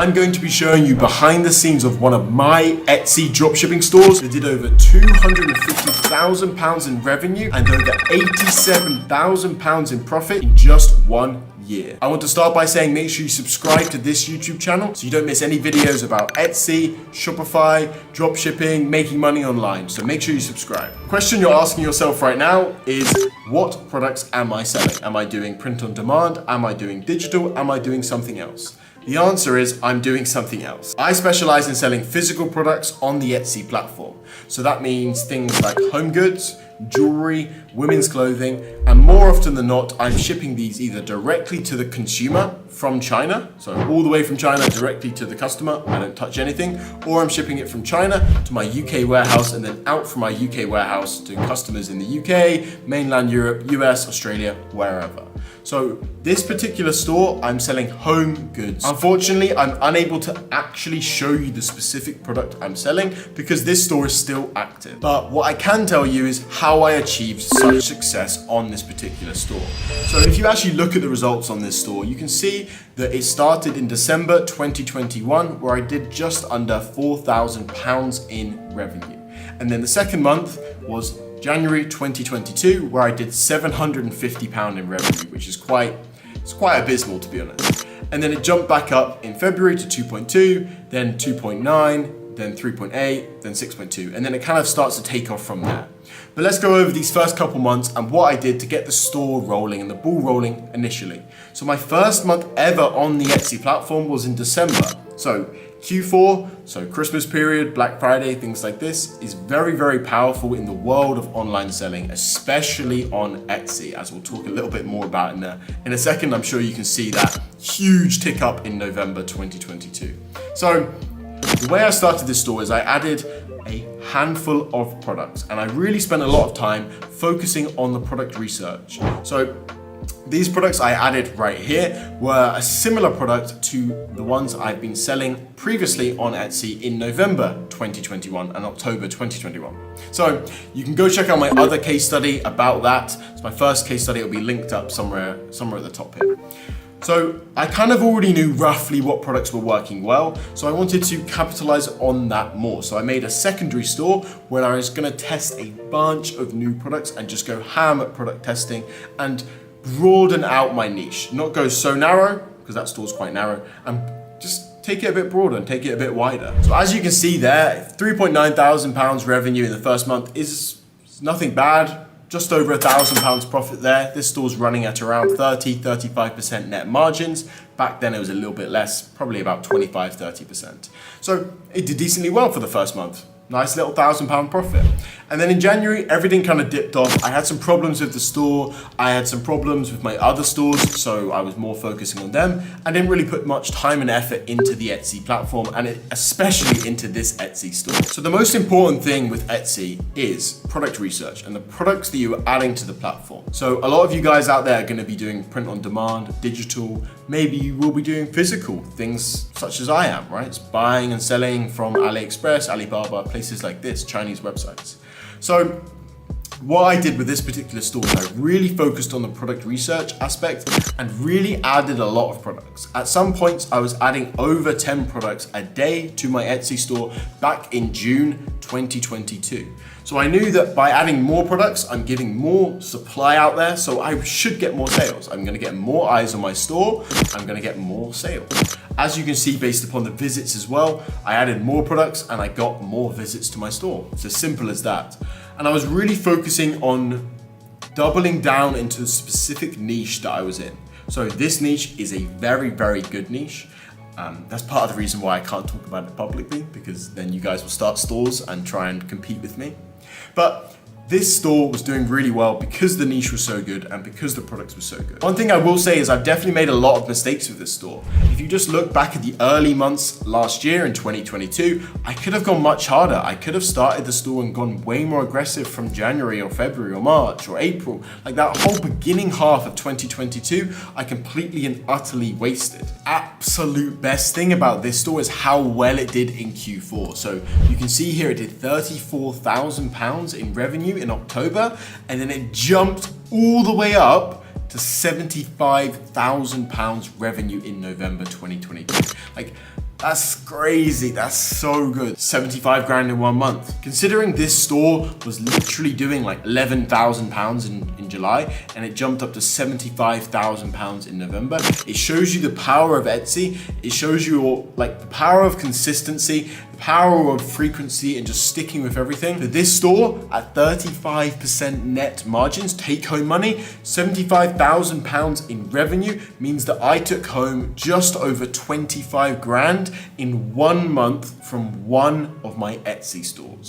I'm going to be showing you behind the scenes of one of my Etsy dropshipping stores that did over £250,000 in revenue and over £87,000 in profit in just 1 year. I want to start by saying make sure you subscribe to this YouTube channel so you don't miss any videos about Etsy, Shopify, dropshipping, making money online. So make sure you subscribe. The question you're asking yourself right now is, what products am I selling? Am I doing print on demand? Am I doing digital? Am I doing something else? The answer is I'm doing something else. I specialize in selling physical products on the Etsy platform. So that means things like home goods, jewelry, women's clothing, and more often than not, I'm shipping these either directly to the consumer from China, so all the way from China directly to the customer, I don't touch anything, or I'm shipping it from China to my UK warehouse and then out from my UK warehouse to customers in the UK, mainland Europe, US, Australia, wherever. So this particular store, I'm selling home goods. Unfortunately, I'm unable to actually show you the specific product I'm selling because this store is still active. But what I can tell you is how I achieved such success on this particular store. So if you actually look at the results on this store, you can see that it started in December 2021, where I did just under £4,000 in revenue. And then the second month was January 2022, where I did £750 in revenue, which is quite abysmal, to be honest. And then it jumped back up in February to 2.2, then 2.9, then 3.8, then 6.2, and then it kind of starts to take off from there. But let's go over these first couple months and what I did to get the store rolling and the ball rolling initially. So my first month ever on the Etsy platform was in December. So Q4, so Christmas period, Black Friday, things like this, is very, very powerful in the world of online selling, especially on Etsy, as we'll talk a little bit more about in a second. I'm sure you can see that huge tick up in November 2022. So the way I started this store is I added a handful of products, and I really spent a lot of time focusing on the product research. So these products I added right here were a similar product to the ones I've been selling previously on Etsy in November 2021 and October 2021. So you can go check out my other case study about that. It's my first case study. It'll be linked up somewhere at the top here. So I kind of already knew roughly what products were working well, so I wanted to capitalize on that more. So I made a secondary store where I was gonna test a bunch of new products and just go ham at product testing and broaden out my niche. Not go so narrow, because that store's quite narrow, and just take it a bit broader and take it a bit wider. So as you can see there, £3,900 revenue in the first month is nothing bad. Just over £1,000 profit there. This store's running at around 35% net margins. Back then it was a little bit less, probably about 25-30%. So it did decently well for the first month. Nice little £1,000 profit. And then in January, everything kind of dipped off. I had some problems with the store. I had some problems with my other stores, so I was more focusing on them. I didn't really put much time and effort into the Etsy platform, and especially into this Etsy store. So the most important thing with Etsy is product research and the products that you are adding to the platform. So a lot of you guys out there are gonna be doing print on demand, digital, maybe you will be doing physical, things such as I am, right? It's buying and selling from AliExpress, Alibaba, places like this, Chinese websites. So what I did with this particular store is I really focused on the product research aspect and really added a lot of products. At some points, I was adding over 10 products a day to my Etsy store back in June 2022. So I knew that by adding more products, I'm giving more supply out there, so I should get more sales. I'm gonna get more eyes on my store, I'm gonna get more sales. As you can see, based upon the visits as well, I added more products and I got more visits to my store. It's as simple as that. And I was really focusing on doubling down into the specific niche that I was in. So this niche is a very, very good niche. That's part of the reason why I can't talk about it publicly, because then you guys will start stores and try and compete with me. But this store was doing really well because the niche was so good and because the products were so good. One thing I will say is I've definitely made a lot of mistakes with this store. If you just look back at the early months last year in 2022, I could have gone much harder. I could have started the store and gone way more aggressive from January or February or March or April. Like that whole beginning half of 2022, I completely and utterly wasted. Absolute best thing about this store is how well it did in Q4. So you can see here it did £34,000 in revenue in October, and then it jumped all the way up to £75,000 revenue in November 2022. Like, That's crazy. That's so good. 75 grand in 1 month. Considering this store was literally doing like £11,000 in July and it jumped up to £75,000 in November, it shows you the power of Etsy. It shows you like the power of consistency, the power of frequency, and just sticking with everything. For this store at 35% net margins, take home money, £75,000 in revenue means that I took home just over 25 grand in 1 month from one of my Etsy stores.